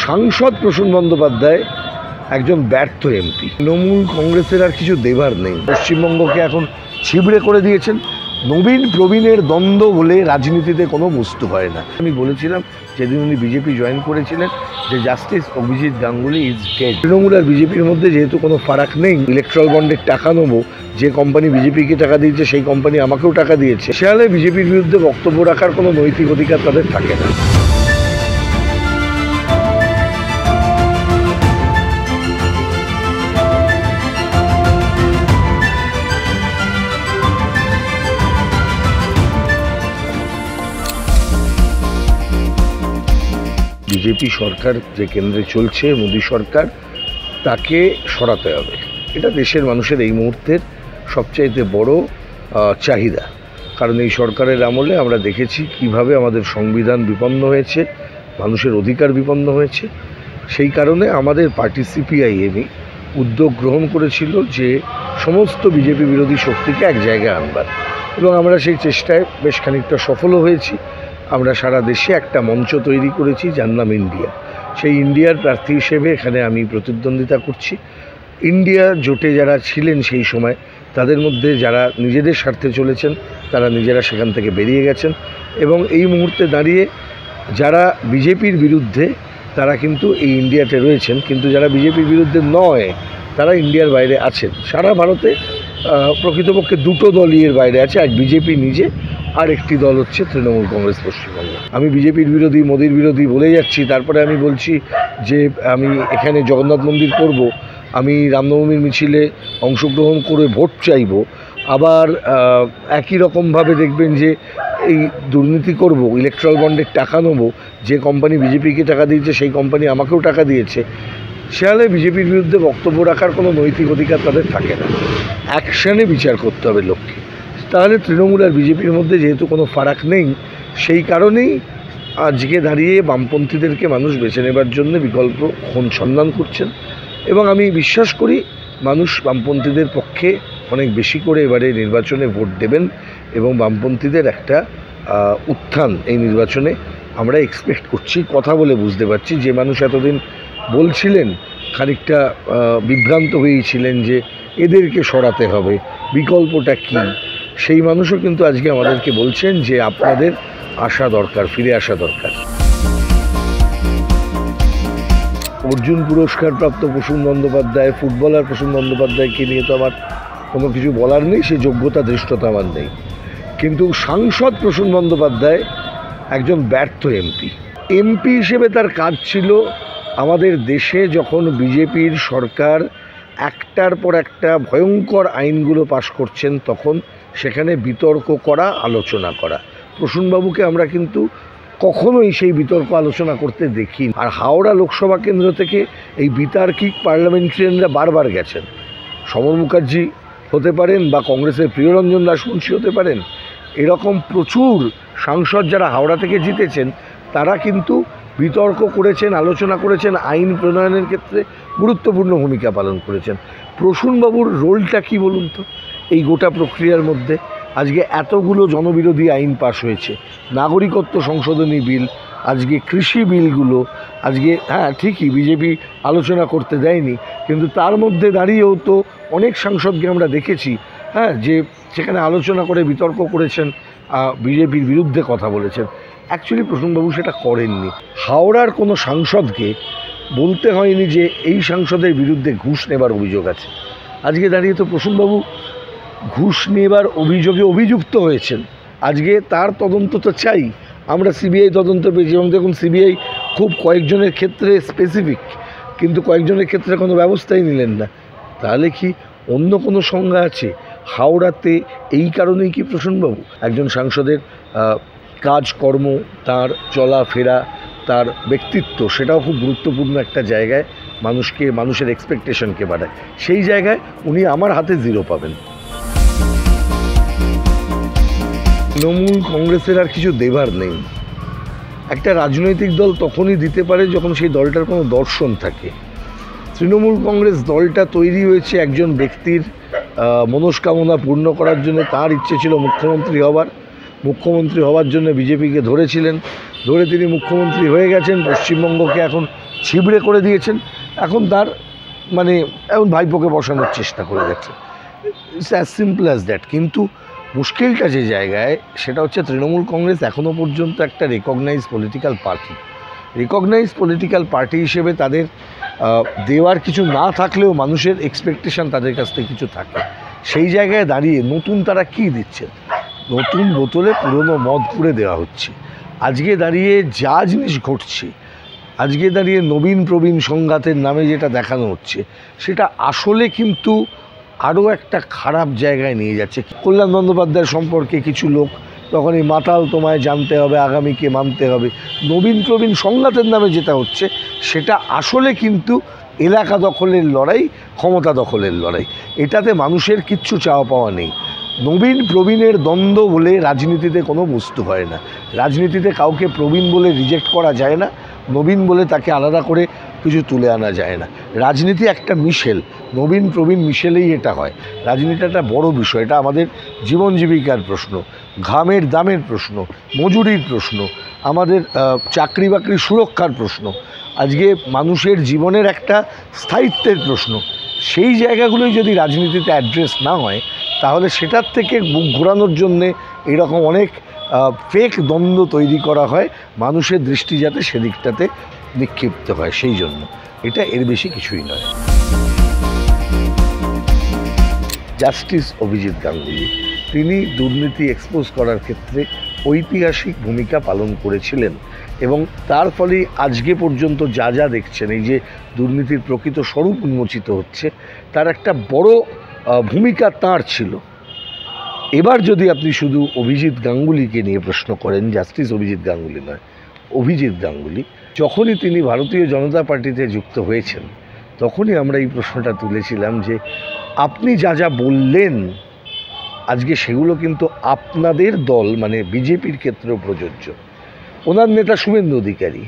সাংসদ প্রসূন বন্দ্যোপাধ্যায় একজন ব্যর্থ এমপি। তৃণমূল কংগ্রেসের আর কিছু দেবার নেই। পশ্চিমবঙ্গকে এখন ছিবড়ে করে দিয়েছেন। নবীন প্রবীণের দ্বন্দ্ব বলে রাজনীতিতে কোনো বস্তু হয় না। আমি বলেছিলাম যেদিন উনি বিজেপি জয়েন করেছিলেন যে justice Abhijit Ganguly is dead. Trinamool আর বিজেপির মধ্যে যেহেতু কোনো ফারাক নেই, ইলেকট্রাল বন্ডের টাকা নেবো, যে কোম্পানি বিজেপিকে টাকা দিয়েছে সেই কোম্পানি আমাকেও টাকা দিয়েছে, সেহালে বিজেপির বিরুদ্ধে বক্তব্য রাখার কোনো নৈতিক অধিকার তাদের থাকে না। বিজেপি সরকার যে কেন্দ্রে চলছে, মোদী সরকার, তাকে সরাতে হবে। এটা দেশের মানুষের এই মুহূর্তের সবচাইতে বড় চাহিদা। কারণ এই সরকারের আমলে আমরা দেখেছি কিভাবে আমাদের সংবিধান বিপন্ন হয়েছে, মানুষের অধিকার বিপন্ন হয়েছে। সেই কারণে আমাদের পার্টি সিপিআইএমই উদ্যোগ গ্রহণ করেছিল যে সমস্ত বিজেপি বিরোধী শক্তিকে এক জায়গায় আনবার, এবং আমরা সেই চেষ্টায় বেশ খানিকটা সফলও হয়েছি। আমরা সারা দেশে একটা মঞ্চ তৈরি করেছি যার নাম ইন্ডিয়া। সেই ইন্ডিয়ার প্রার্থী হিসেবে এখানে আমি প্রতিদ্বন্দ্বিতা করছি। ইন্ডিয়া জোটে যারা ছিলেন সেই সময়, তাদের মধ্যে যারা নিজেদের স্বার্থে চলেছেন তারা নিজেরা সেখান থেকে বেরিয়ে গেছেন, এবং এই মুহূর্তে দাঁড়িয়ে যারা বিজেপির বিরুদ্ধে তারা কিন্তু এই ইন্ডিয়াতে রয়েছেন, কিন্তু যারা বিজেপির বিরুদ্ধে নয় তারা ইন্ডিয়ার বাইরে আছেন। সারা ভারতে প্রকৃতপক্ষে দুটো দলই এর বাইরে আছে, এক বিজেপি নিজে, আর একটি দল হচ্ছে তৃণমূল কংগ্রেস পশ্চিমবঙ্গ। আমি বিজেপির বিরোধী, মোদীর বিরোধী বলে যাচ্ছি, তারপরে আমি বলছি যে আমি এখানে জগন্নাথ মন্দির করব, আমি রামনবমীর মিছিলে অংশগ্রহণ করে ভোট চাইব। আবার একই রকমভাবে দেখবেন যে এই দুর্নীতি করব, ইলেকট্রাল বন্ডের টাকা নেব, যে কোম্পানি বিজেপিকে টাকা দিয়েছে সেই কোম্পানি আমাকেও টাকা দিয়েছে, সেহালে বিজেপির বিরুদ্ধে বক্তব্য রাখার কোনো নৈতিক অধিকার তাদের থাকে না। অ্যাকশানে বিচার করতে হবে লোককে। তাহলে তৃণমূল আর বিজেপির মধ্যে যেহেতু কোনো ফারাক নেই, সেই কারণেই আজকে দাঁড়িয়ে বামপন্থীদেরকে মানুষ বেছে নেবার জন্য বিকল্প সন্ধান করছেন, এবং আমি বিশ্বাস করি মানুষ বামপন্থীদের পক্ষে অনেক বেশি করে এবারে নির্বাচনে ভোট দেবেন, এবং বামপন্থীদের একটা উত্থান এই নির্বাচনে আমরা এক্সপেক্ট করছি। কথা বলে বুঝতে পারছি যে মানুষ এতদিন বলছিলেন, খানিকটা বিভ্রান্ত হয়েছিলেন যে এদেরকে সরাতে হবে, বিকল্পটা কী, সেই মানুষও কিন্তু আজকে আমাদেরকে বলছেন যে আপনাদের আসা দরকার, ফিরে আসা দরকার। অর্জুন পুরস্কারপ্রাপ্ত প্রসূন বন্দ্যোপাধ্যায়, ফুটবলার প্রসূন বন্দ্যোপাধ্যায়কে নিয়ে তো আমার কোনো কিছু বলার নেই, সে যোগ্যতা ধৃষ্টতা আমার নেই। কিন্তু সাংসদ প্রসূন বন্দ্যোপাধ্যায় একজন ব্যর্থ এমপি। এমপি হিসেবে তার কাজ ছিল আমাদের দেশে যখন বিজেপির সরকার একটার পর একটা ভয়ঙ্কর আইনগুলো পাশ করছেন, তখন সেখানে বিতর্ক করা, আলোচনা করা। প্রসূনবাবুকে আমরা কিন্তু কখনোই সেই বিতর্ক আলোচনা করতে দেখি। আর হাওড়া লোকসভা কেন্দ্র থেকে এই বিতার্কিক পার্লামেন্টারিয়ানরা বারবার গেছেন। সমর মুখার্জি হতে পারেন, বা কংগ্রেসের প্রিয়রঞ্জন দাশমুন্সী হতে পারেন, এরকম প্রচুর সাংসদ যারা হাওড়া থেকে জিতেছেন তারা কিন্তু বিতর্ক করেছেন, আলোচনা করেছেন, আইন প্রণয়নের ক্ষেত্রে গুরুত্বপূর্ণ ভূমিকা পালন করেছেন। প্রসূনবাবুর রোলটা কি বলুন তো এই গোটা প্রক্রিয়ার মধ্যে? আজকে এতগুলো জনবিরোধী আইন পাশ হয়েছে, নাগরিকত্ব সংশোধনী বিল, আজকে কৃষি বিলগুলো, আজকে হ্যাঁ ঠিকই বিজেপি আলোচনা করতে দেয়নি, কিন্তু তার মধ্যে দাঁড়িয়েও তো অনেক সাংসদকে আমরা দেখেছি যে সেখানে আলোচনা করে বিতর্ক করেছেন, বিজেপির বিরুদ্ধে কথা বলেছেন। অ্যাকচুয়ালি প্রসূনবাবু সেটা করেননি। হাওড়ার কোনো সাংসদকে বলতে হয়নি যে এই সাংসদের বিরুদ্ধে ঘুষ নেবার অভিযোগ আছে। আজকে দাঁড়িয়ে তো প্রসূনবাবু ঘুষ নেবার অভিযোগে অভিযুক্ত হয়েছেন। আজকে তার তদন্ত তো চাই। আমরা সিবিআই তদন্ত পেয়েছি, এবং দেখুন সিবিআই খুব কয়েকজনের ক্ষেত্রে স্পেসিফিক, কিন্তু কয়েকজনের ক্ষেত্রে কোনো ব্যবস্থাই নিলেন না। তাহলে কি অন্য কোনো সংজ্ঞা আছে? হাওড়াতে এই কারণেই কি প্রসূনবাবু একজন সাংসদের কাজকর্ম, তার চলাফেরা, তার ব্যক্তিত্ব, সেটাও খুব গুরুত্বপূর্ণ একটা জায়গায় মানুষের এক্সপেকটেশনকে বাড়ায়। সেই জায়গায় উনি আমার হাতে 0 পাবেন। তৃণমূল কংগ্রেসের আর কিছু দেবার নেই। একটা রাজনৈতিক দল তখনই দিতে পারে যখন সেই দলটার কোনো দর্শন থাকে। তৃণমূল কংগ্রেস দলটা তৈরি হয়েছে একজন ব্যক্তির মনস্কামনা পূর্ণ করার জন্য। তার ইচ্ছে ছিল মুখ্যমন্ত্রী হওয়ার জন্য বিজেপিকে ধরেছিলেন, ধরে তিনি মুখ্যমন্ত্রী হয়ে গেছেন। পশ্চিমবঙ্গকে এখন ছিবড়ে করে দিয়েছেন। এখন তার মানে এখন ভাইপোকে বসানোর চেষ্টা করে যাচ্ছে। It's as simple as that. কিন্তু মুশকিলটা যে জায়গায়, সেটা হচ্ছে তৃণমূল কংগ্রেস এখনও পর্যন্ত একটা recognise political party. Recognise political party হিসেবে তাদের দেওয়ার কিছু না থাকলেও মানুষের এক্সপেকটেশন তাদের কাছ থেকে কিছু থাকে। সেই জায়গায় দাঁড়িয়ে নতুন তারা কী দিচ্ছেন? নতুন বোতলে পুরনো মদ পুড়ে দেওয়া হচ্ছে। আজকে দাঁড়িয়ে যা জিনিস ঘটছে, আজকে দাঁড়িয়ে নবীন প্রবীণ সংঘাতের নামে যেটা দেখানো হচ্ছে, সেটা আসলে কিন্তু আরও একটা খারাপ জায়গায় নিয়ে যাচ্ছে। কল্যাণ বন্দ্যোপাধ্যায় সম্পর্কে কিছু লোক তখন এই মাতাল তোমায় জানতে হবে, আগামীকে মানতে হবে, নবীন প্রবীণ সংঘাতের নামে যেটা হচ্ছে, সেটা আসলে কিন্তু এলাকা দখলের লড়াই, ক্ষমতা দখলের লড়াই। এটাতে মানুষের কিচ্ছু চাওয়া পাওয়া নেই। নবীন প্রবীণের দ্বন্দ্ব বলে রাজনীতিতে কোনো বস্তু হয় না। রাজনীতিতে কাউকে প্রবীণ বলে রিজেক্ট করা যায় না, নবীন বলে তাকে আলাদা করে কিছু তুলে আনা যায় না। রাজনীতি একটা মিশেল, নবীন প্রবীণ মিশেলেই এটা হয়। রাজনীতি একটা বড় বিষয়, এটা আমাদের জীবন জীবিকার প্রশ্ন, ঘামের দামের প্রশ্ন, মজুরির প্রশ্ন, আমাদের চাকরি বাকরি সুরক্ষার প্রশ্ন, আজকে মানুষের জীবনের একটা স্থায়িত্বের প্রশ্ন। সেই জায়গাগুলোই যদি রাজনীতিতে অ্যাড্রেস না হয়, তাহলে সেটার থেকে মুখ ঘোরানোর জন্যে এরকম অনেক ফেক দ্বন্দ্ব তৈরি করা হয়, মানুষের দৃষ্টি যাতে সেদিকটাতে নিক্ষিপ্ত হয়। সেই জন্য এটা, এর বেশি কিছুই নয়। জাস্টিস অভিজিৎ গাঙ্গুলি, তিনি দুর্নীতি এক্সপোজ করার ক্ষেত্রে ঐতিহাসিক ভূমিকা পালন করেছিলেন এবং তার ফলে আজকে পর্যন্ত যা যা দেখছেন, এই যে দুর্নীতির প্রকৃত স্বরূপ উন্মোচিত হচ্ছে, তার একটা বড় ভূমিকা তাঁর ছিল। এবার যদি আপনি শুধু অভিজিৎ গাঙ্গুলিকে নিয়ে প্রশ্ন করেন, জাস্টিস অভিজিৎ গাঙ্গুলি নয়, অভিজিৎ গাঙ্গুলি, যখনই তিনি ভারতীয় জনতা পার্টিতে যুক্ত হয়েছেন, তখনই আমরা এই প্রশ্নটা তুলেছিলাম যে আপনি যা যা বললেন আজকে সেগুলো কিন্তু আপনাদের দল মানে বিজেপির ক্ষেত্রেও প্রযোজ্য। ওনার নেতা শুভেন্দু অধিকারী,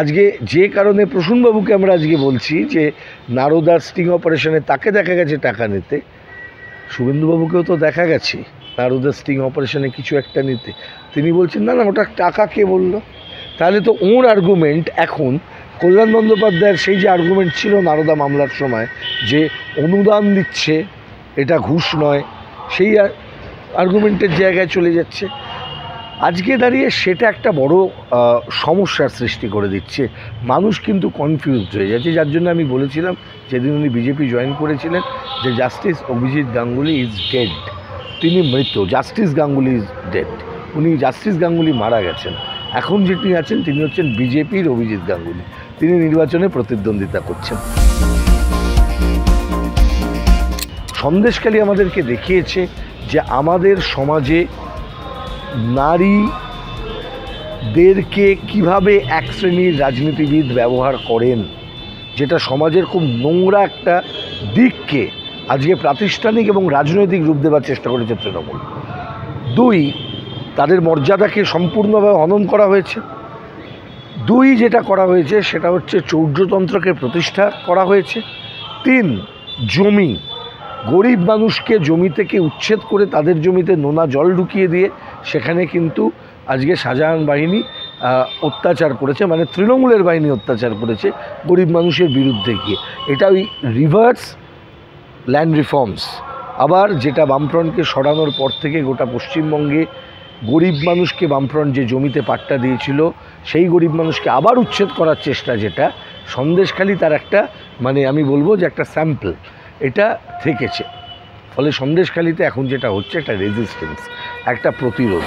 আজকে যে কারণে প্রসূনবাবুকে আমরা আজকে বলছি যে নারদার স্টিং অপারেশনে তাকে দেখা গেছে টাকা নিতে, শুভেন্দুবাবুকেও তো দেখা গেছে নারদার স্টিং অপারেশনে কিছু একটা নিতে। তিনি বলছেন না না, ওটা টাকা কে বলল? তাহলে তো ওর আর্গুমেন্ট এখন কল্যাণ বন্দ্যোপাধ্যায়ের সেই যে আর্গুমেন্ট ছিল নারদা মামলার সময় যে অনুদান দিচ্ছে, এটা ঘুষ নয়, সেই আর্গুমেন্টের জায়গায় চলে যাচ্ছে। আজকে দাঁড়িয়ে সেটা একটা বড় সমস্যার সৃষ্টি করে দিচ্ছে। মানুষ কিন্তু কনফিউজড হয়ে যাচ্ছে, যার জন্য আমি বলেছিলাম যেদিন উনি বিজেপি জয়েন করেছিলেন যে justice Abhijit Ganguly is dead, তিনি মৃত, জাস্টিস গাঙ্গুলি ইজ ডেড, উনি জাস্টিস গাঙ্গুলি মারা গেছেন। এখন যিনি আছেন তিনি হচ্ছেন বিজেপির অভিজিৎ গাঙ্গুলি, তিনি নির্বাচনে প্রতিদ্বন্দ্বিতা করছেন। সন্দেশখালী আমাদেরকে দেখিয়েছে যে আমাদের সমাজে নারীদেরকে কিভাবে এক শ্রেণীর রাজনীতিবিদ ব্যবহার করেন, যেটা সমাজের খুব নোংরা একটা দিককে আজকে প্রাতিষ্ঠানিক এবং রাজনৈতিক রূপ দেওয়ার চেষ্টা করেছে তৃণমূল। দুই, তাদের মর্যাদাকে সম্পূর্ণভাবে হনন করা হয়েছে। দুই, যেটা করা হয়েছে সেটা হচ্ছে চৌর্যতন্ত্রকে প্রতিষ্ঠা করা হয়েছে। তিন, জমি, গরিব মানুষকে জমি থেকে উচ্ছেদ করে তাদের জমিতে নোনা জল ঢুকিয়ে দিয়ে সেখানে কিন্তু আজকে শাহজাহান বাহিনী অত্যাচার করেছে, মানে তৃণমূলের বাহিনী অত্যাচার করেছে গরিব মানুষের বিরুদ্ধে গিয়ে। এটা ওই রিভার্স ল্যান্ড রিফর্মস। আবার যেটা বামফ্রন্টকে সরানোর পর থেকে গোটা পশ্চিমবঙ্গে গরিব মানুষকে বামফ্রন্ট যে জমিতে পাট্টা দিয়েছিল, সেই গরিব মানুষকে আবার উচ্ছেদ করার চেষ্টা, যেটা সন্দেশখালী তার একটা মানে আমি বলবো যে একটা স্যাম্পল এটা থেকেছে। ফলে সন্দেশখালীতে এখন যেটা হচ্ছে একটা রেজিস্ট্যান্স, একটা প্রতিরোধ।